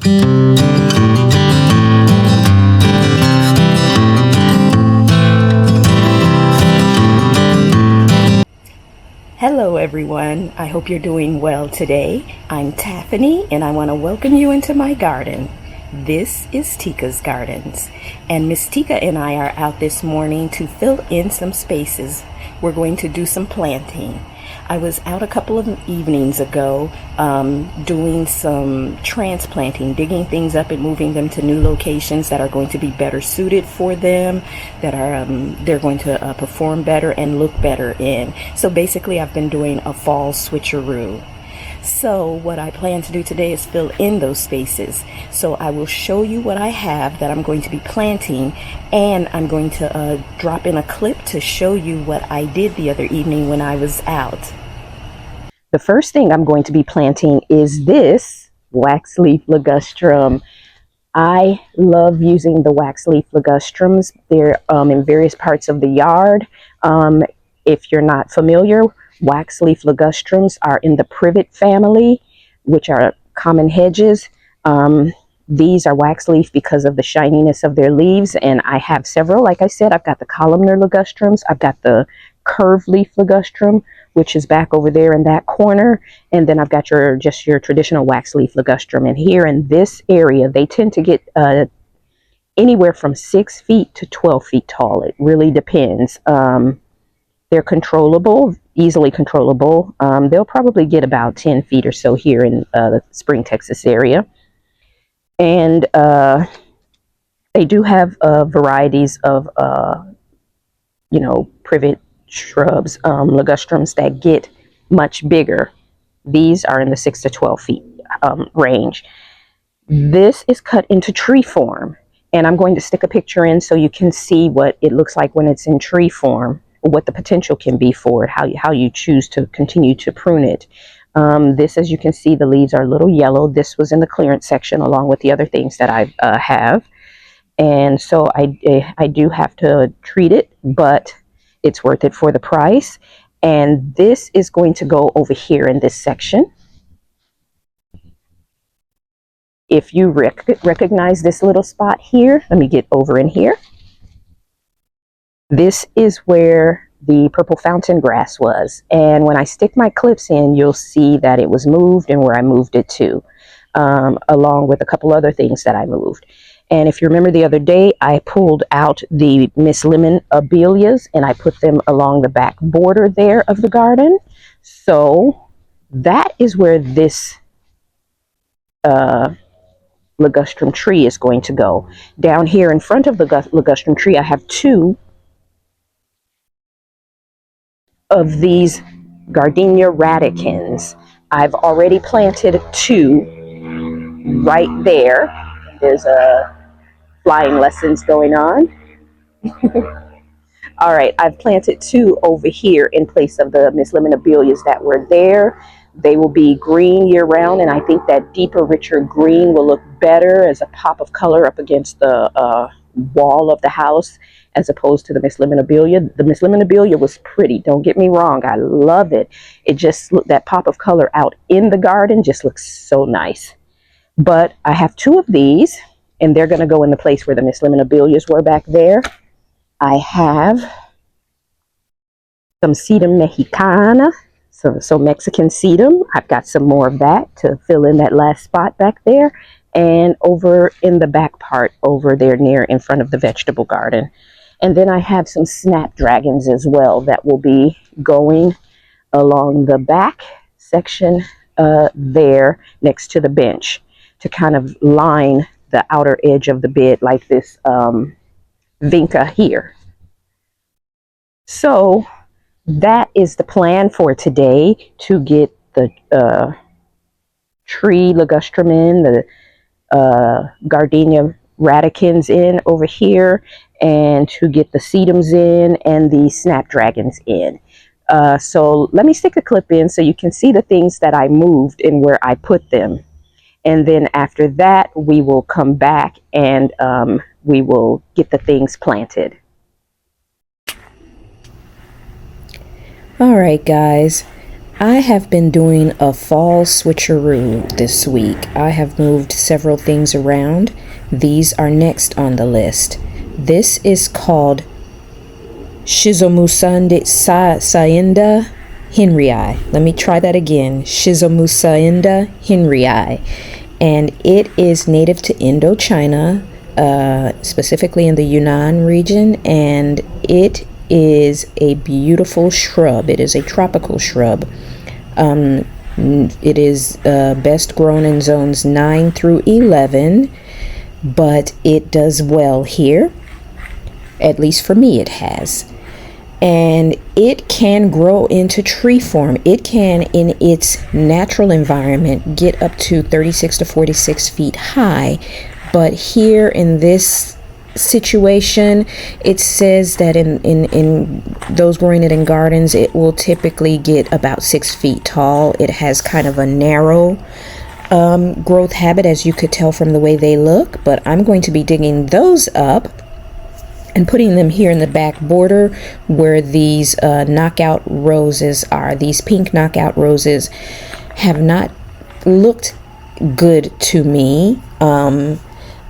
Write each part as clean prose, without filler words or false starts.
Hello everyone, I hope you're doing well today. I'm Taffany and I want to welcome you into my garden. This is Tika's Gardens, and Miss Tika and I are out this morning to fill in some spaces. We're going to do some planting. I was out a couple of evenings ago doing some transplanting, digging things up and moving them to new locations that are going to be better suited for them, that are they're going to perform better and look better in. So basically I've been doing a fall switcheroo. So what I plan to do today is fill in those spaces. So I will show you what I have that I'm going to be planting, and I'm going to drop in a clip to show you what I did the other evening when I was out. The first thing I'm going to be planting is this wax leaf ligustrum. I love using the wax leaf ligustrums. They're in various parts of the yard. If you're not familiar, wax leaf ligustrums are in the privet family, which are common hedges. These are wax leaf because of the shininess of their leaves, and I have several. Like I said, I've got the columnar ligustrums, I've got the curved leaf ligustrum, which is back over there in that corner, and then I've got your traditional wax leaf ligustrum. And here in this area, they tend to get anywhere from 6 feet to 12 feet tall. It really depends. They're controllable, easily controllable. They'll probably get about 10 feet or so here in the Spring, Texas area. And they do have varieties of, privet shrubs, ligustrums that get much bigger. These are in the 6 to 12 feet range. This is cut into tree form, and I'm going to stick a picture in so you can see what it looks like when it's in tree form, what the potential can be for it, how you choose to continue to prune it. This, as you can see, the leaves are a little yellow. This was in the clearance section along with the other things that I have. And so I do have to treat it, but it's worth it for the price. And this is going to go over here in this section. If you recognize this little spot here, let me get over in here. This is where the purple fountain grass was. And when I stick my clips in, you'll see that it was moved and where I moved it to, along with a couple other things that I moved. And if you remember the other day, I pulled out the Miss Lemon abelias and I put them along the back border there of the garden. So that is where this ligustrum tree is going to go. Down here in front of the ligustrum tree, I have two of these gardenia radicans. I've already planted two right there. There's flying lessons going on. All right, I've planted two over here in place of the Miss Lemon abelias that were there. They will be green year round, and I think that deeper, richer green will look better as a pop of color up against the wall of the house, as opposed to the Miss Lemon abelia. The Miss Lemon abelia was pretty, don't get me wrong, I love it. It just looked, that pop of color out in the garden just looks so nice. But I have two of these, and they're going to go in the place where the Miss Lemon abelias were back there. I have some sedum mexicana, so Mexican sedum. I've got some more of that to fill in that last spot back there. And over in the back part over there near in front of the vegetable garden. And then I have some snapdragons as well that will be going along the back section there next to the bench to kind of line the outer edge of the bed like this vinca here. So that is the plan for today, to get the tree ligustrum in, the gardenia radicans in over here, and to get the sedums in and the snapdragons in. So let me stick a clip in so you can see the things that I moved and where I put them. And then after that, we will come back and we will get the things planted. All right, guys. I have been doing a fall switcheroo this week. I have moved several things around. These are next on the list. This is called Shizomusanda Sayenda Henryi. Let me try that again. Shizomusanda Henryi. And it is native to Indochina, specifically in the Yunnan region, and it is a beautiful shrub. It is a tropical shrub. It is best grown in zones 9 through 11, but it does well here. At least for me it has. And it can grow into tree form. It can, in its natural environment, get up to 36 to 46 feet high. But here in this situation, it says that in those growing it in gardens, it will typically get about 6 feet tall. It has kind of a narrow growth habit, as you could tell from the way they look. But I'm going to be digging those up and putting them here in the back border where these knockout roses are. These pink knockout roses have not looked good to me.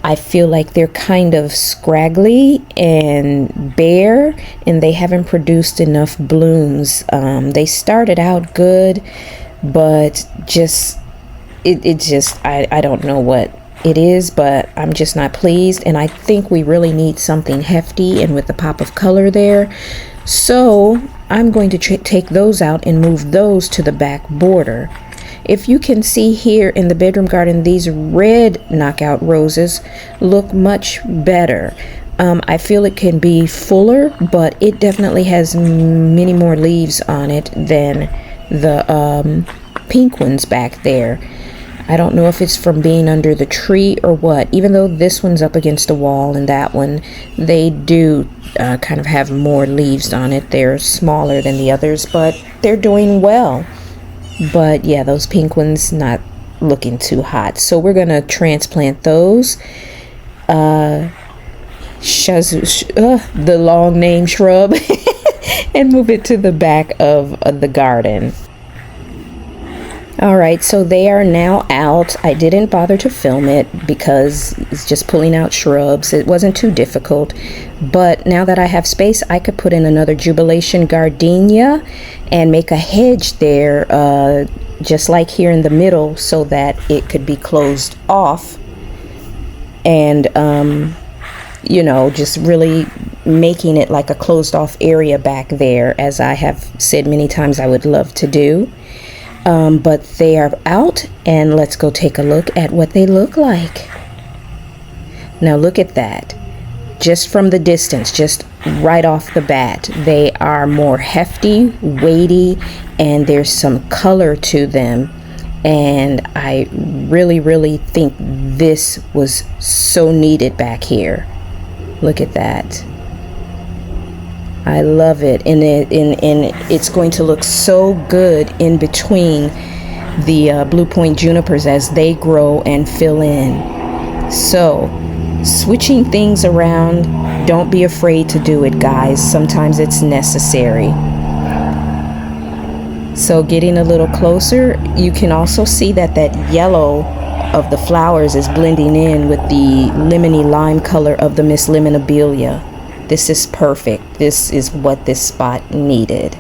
I feel like they're kind of scraggly and bare, and they haven't produced enough blooms. They started out good, but I don't know what it is, but I'm just not pleased, and I think we really need something hefty and with a pop of color there. So I'm going to take those out and move those to the back border. If you can see here in the bedroom garden, these red knockout roses look much better. I feel it can be fuller, but it definitely has many more leaves on it than the pink ones back there. I don't know if it's from being under the tree or what. Even though this one's up against the wall and that one, they do kind of have more leaves on it. They're smaller than the others, but they're doing well. But yeah, those pink ones not looking too hot. So we're going to transplant those. The long name shrub and move it to the back of the garden. All right, so they are now out. I didn't bother to film it because it's just pulling out shrubs. It wasn't too difficult. But now that I have space, I could put in another jubilation gardenia and make a hedge there, just like here in the middle, so that it could be closed off. And, just really making it like a closed off area back there, as I have said many times I would love to do. But they are out, and let's go take a look at what they look like. Now look at that. Just from the distance, just right off the bat, they are more hefty, weighty, and there's some color to them. And I really, really think this was so needed back here. Look at that. I love it, and it's going to look so good in between the Blue Point junipers as they grow and fill in. So, switching things around, don't be afraid to do it, guys. Sometimes it's necessary. So, getting a little closer, you can also see that yellow of the flowers is blending in with the lemony lime color of the Miss Lemonabelia. This is perfect. This is what this spot needed.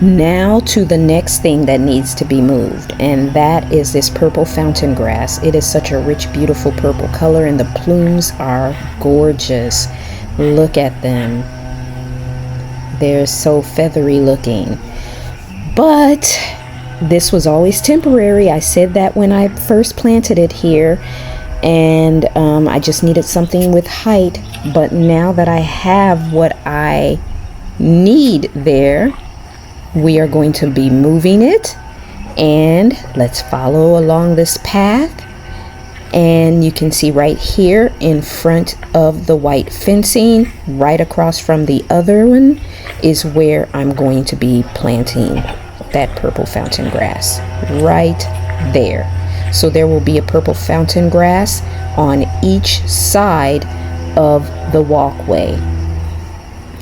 Now to the next thing that needs to be moved, and that is this purple fountain grass. It is such a rich, beautiful purple color, and the plumes are gorgeous. Look at them. They're so feathery looking. But this was always temporary. I said that when I first planted it here. And I just needed something with height. But now that I have what I need there, we are going to be moving it. And let's follow along this path. And you can see right here in front of the white fencing, right across from the other one, is where I'm going to be planting that purple fountain grass. Right there. So there will be a purple fountain grass on each side of the walkway.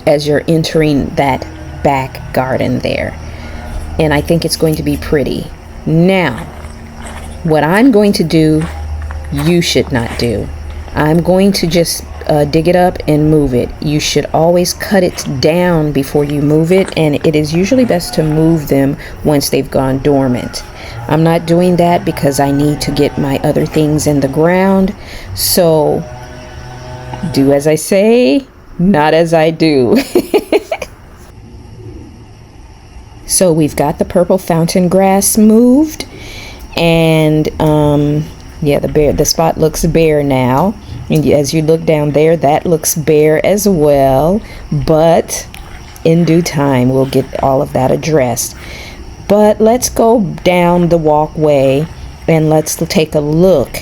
as you're entering that back garden there. And I think it's going to be pretty. Now, what I'm going to do, you should not do. I'm going to just dig it up and move it. You should always cut it down before you move it, and it is usually best to move them once they've gone dormant. I'm not doing that because I need to get my other things in the ground. So do as I say, not as I do. So we've got the purple fountain grass moved, and yeah, the spot looks bare now. And as you look down there, that looks bare as well, but in due time we'll get all of that addressed. But let's go down the walkway and let's take a look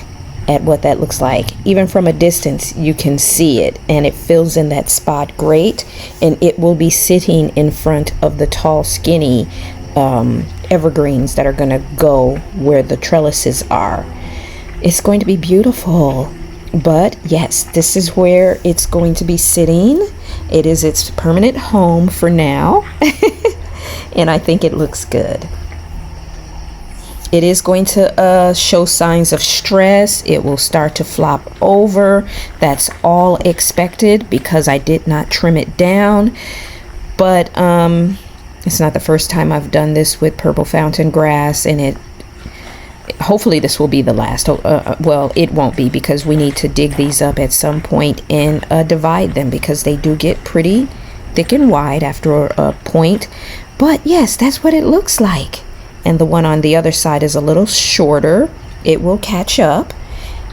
at what that looks like. Even from a distance you can see it, and it fills in that spot great, and it will be sitting in front of the tall skinny evergreens that are going to go where the trellises are. It's going to be beautiful. But yes, this is where it's going to be sitting. It is its permanent home for now. And I think it looks good. It is going to show signs of stress. It will start to flop over. That's all expected because I did not trim it down. But it's not the first time I've done this with purple fountain grass, and hopefully this will be the last. Well, it won't be, because we need to dig these up at some point and divide them, because they do get pretty thick and wide after a point. But yes, that's what it looks like. And the one on the other side is a little shorter. It will catch up.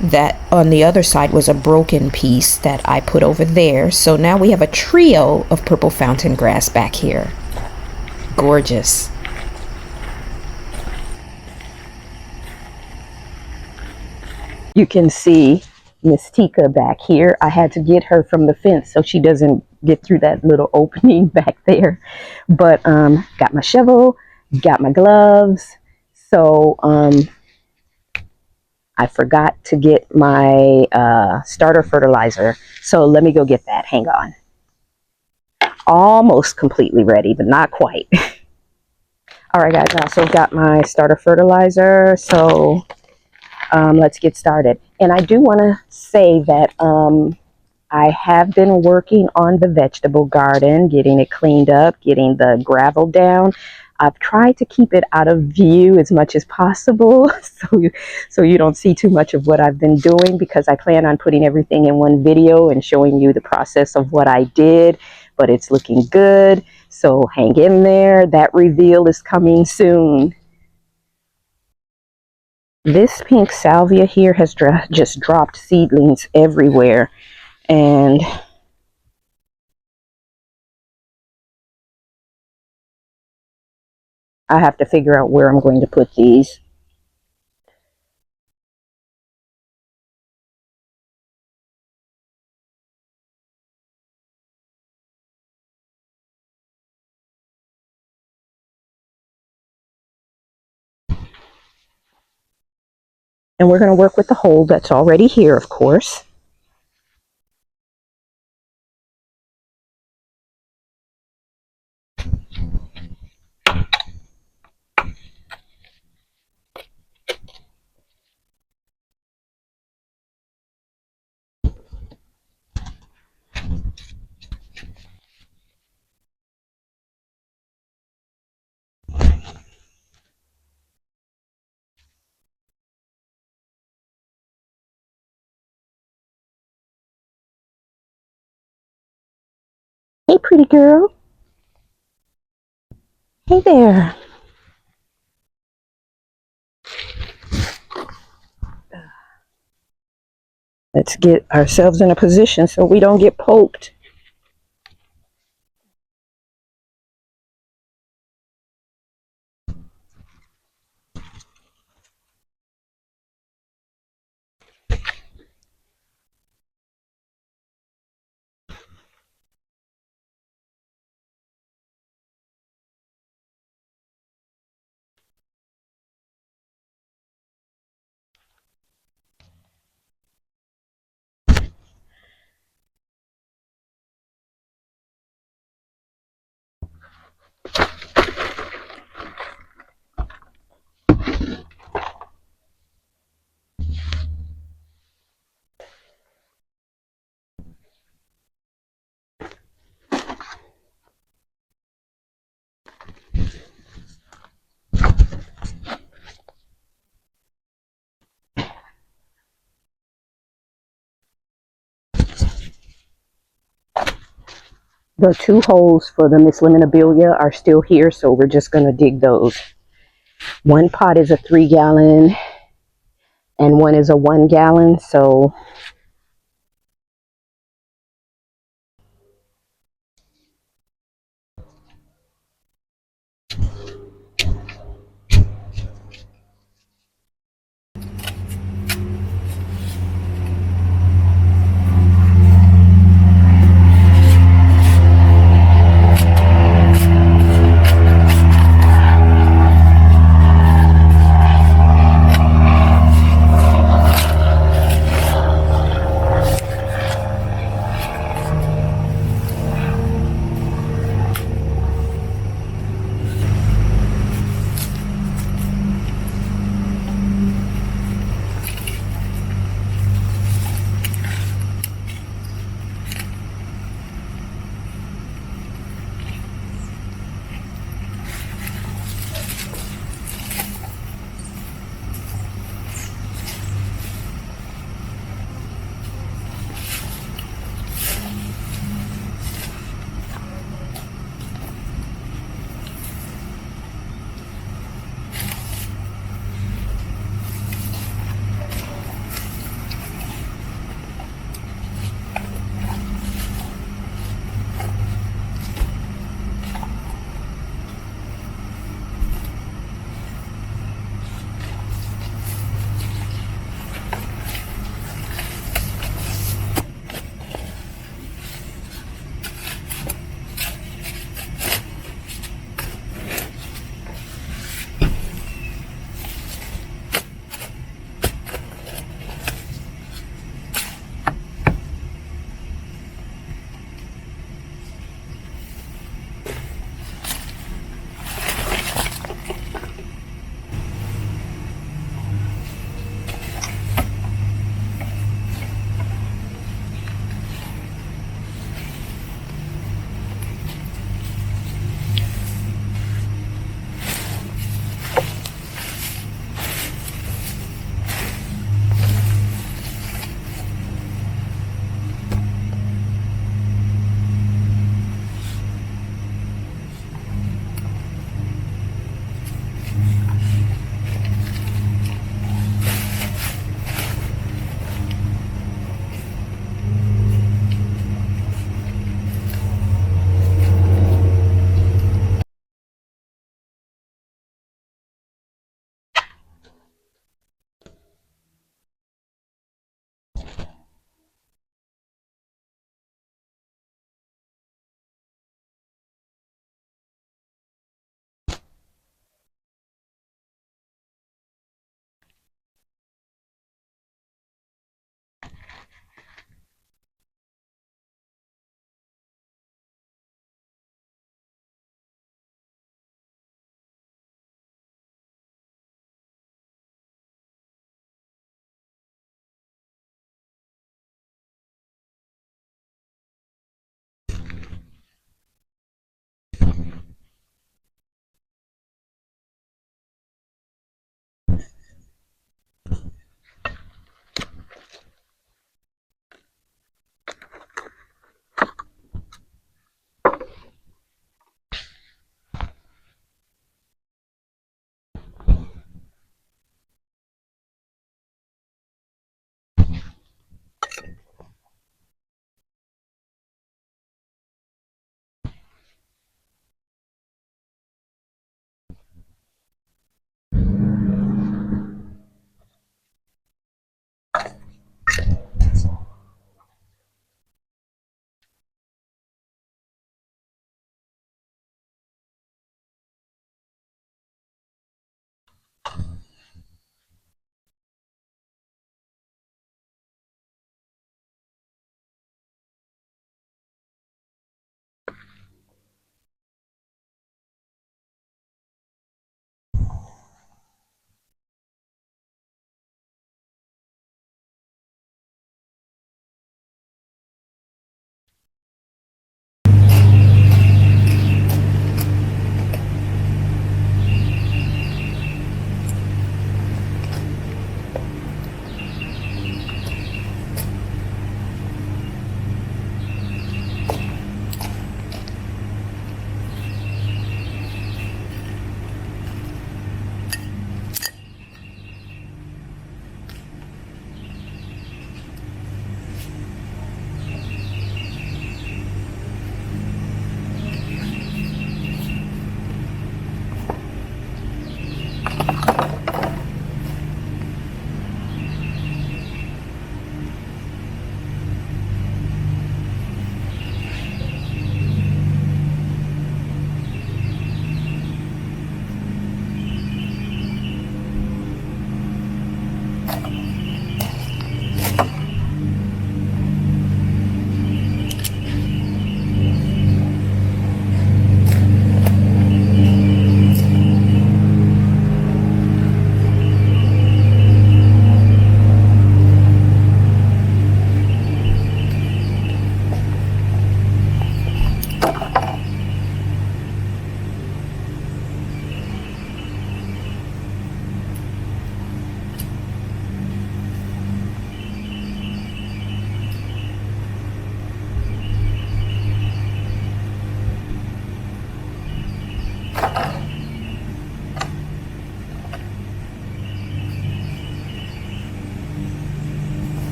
That on the other side was a broken piece that I put over there. So now we have a trio of purple fountain grass back here. Gorgeous. You can see Miss Tika back here. I had to get her from the fence so she doesn't get through that little opening back there. But got my shovel, got my gloves. So I forgot to get my starter fertilizer. So let me go get that. Hang on. Almost completely ready, but not quite. All right, guys, I also got my starter fertilizer. So let's get started. And I do want to say that I have been working on the vegetable garden, getting it cleaned up, getting the gravel down. I've tried to keep it out of view as much as possible, so you don't see too much of what I've been doing, because I plan on putting everything in one video and showing you the process of what I did. But it's looking good, so hang in there. That reveal is coming soon. This pink salvia here has just dropped seedlings everywhere, and I have to figure out where I'm going to put these. And we're going to work with the hole that's already here, of course. Hey, pretty girl. Hey there. Let's get ourselves in a position so we don't get poked. The two holes for the miscellaneabilia are still here, so we're just going to dig those. One pot is a 3-gallon and one is a 1-gallon, so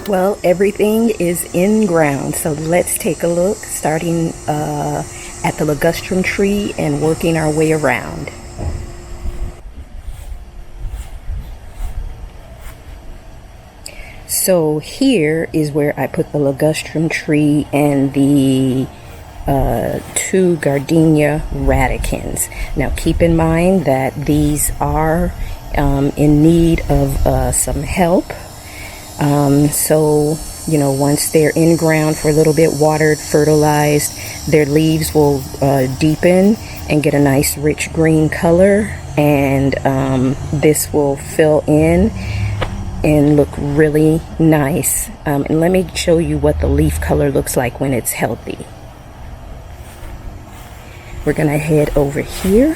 Well, everything is in ground, so let's take a look, starting at the ligustrum tree and working our way around. So here is where I put the ligustrum tree and the two gardenia radicans. Now keep in mind that these are in need of some help. So, you know, once they're in ground for a little bit, watered, fertilized, their leaves will deepen and get a nice rich green color, and this will fill in and look really nice. And let me show you what the leaf color looks like when it's healthy. We're gonna head over here.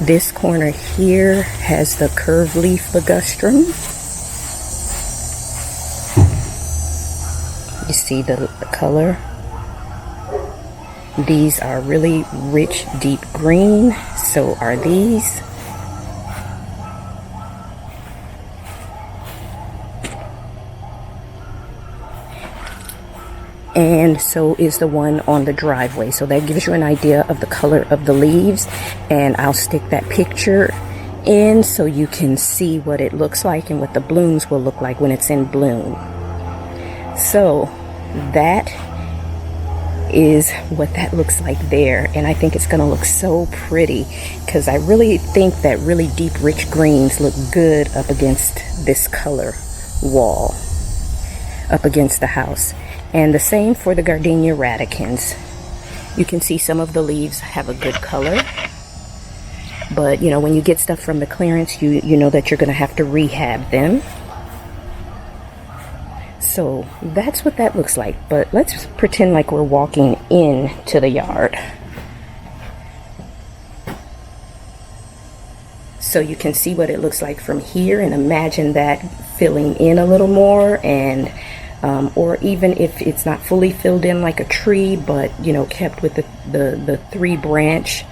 This corner here has the curved leaf ligustrum. You see the color? These are really rich, deep green. So are these. And so is the one on the driveway. So that gives you an idea of the color of the leaves. And I'll stick that picture in so you can see what it looks like and what the blooms will look like when it's in bloom. So that is what that looks like there, and I think it's gonna look so pretty because I really think that really deep rich greens look good up against this color wall up against the house. And the same for the gardenia radicans. You can see some of the leaves have a good color, but you know, when you get stuff from the clearance, you know that you're gonna have to rehab them. So that's what that looks like, but let's pretend like we're walking into the yard. So you can see what it looks like from here, and imagine that filling in a little more, and or even if it's not fully filled in like a tree, but you know, kept with the three branch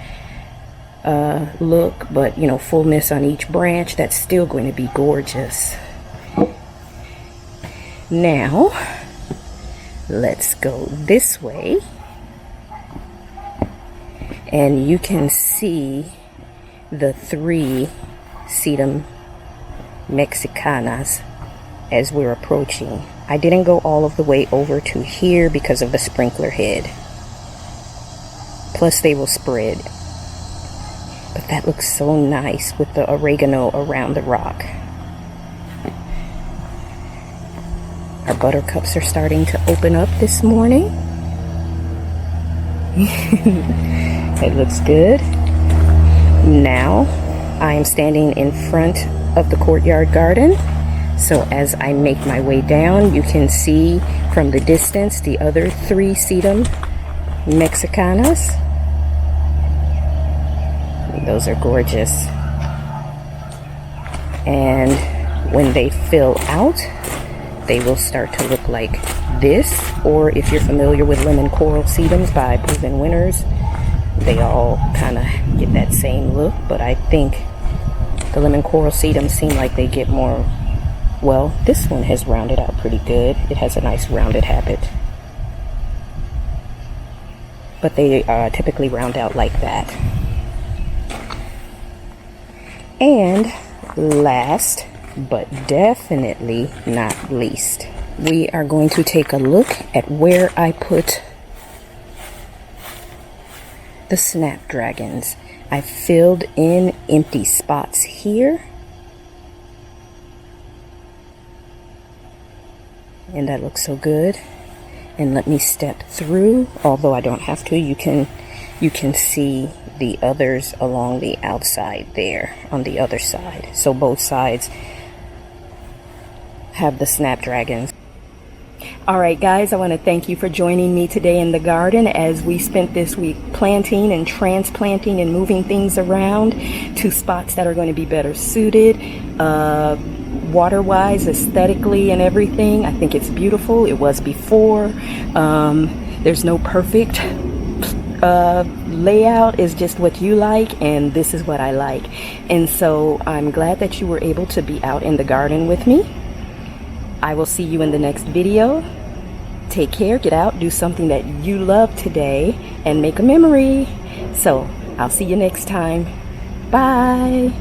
look, but you know, fullness on each branch, that's still going to be gorgeous. Now, let's go this way, and you can see the three sedum mexicanas as we're approaching. I didn't go all of the way over to here because of the sprinkler head. Plus they will spread. But that looks so nice with the oregano around the rock. Our buttercups are starting to open up this morning. It looks good. Now I am standing in front of the courtyard garden. So as I make my way down, you can see from the distance the other 3 sedum mexicanas. Those are gorgeous. And when they fill out, they will start to look like this. Or if you're familiar with lemon coral sedums by Proven Winners, they all kind of get that same look. But I think the lemon coral sedums seem like they get more, well, this one has rounded out pretty good. It has a nice rounded habit. But they typically round out like that. And last but definitely not least, we are going to take a look at where I put the snapdragons. I filled in empty spots here, and that looks so good. And let me step through, although I don't have to. You can see the others along the outside there on the other side. So both sides have the snapdragons. All right, guys, I want to thank you for joining me today in the garden as we spent this week planting and transplanting and moving things around to spots that are going to be better suited, water-wise, aesthetically, and everything. I think it's beautiful. It was before. There's no perfect layout. Is just what you like, and this is what I like. And so I'm glad that you were able to be out in the garden with me. I will see you in the next video. Take care, get out, do something that you love today, and make a memory. So I'll see you next time. Bye.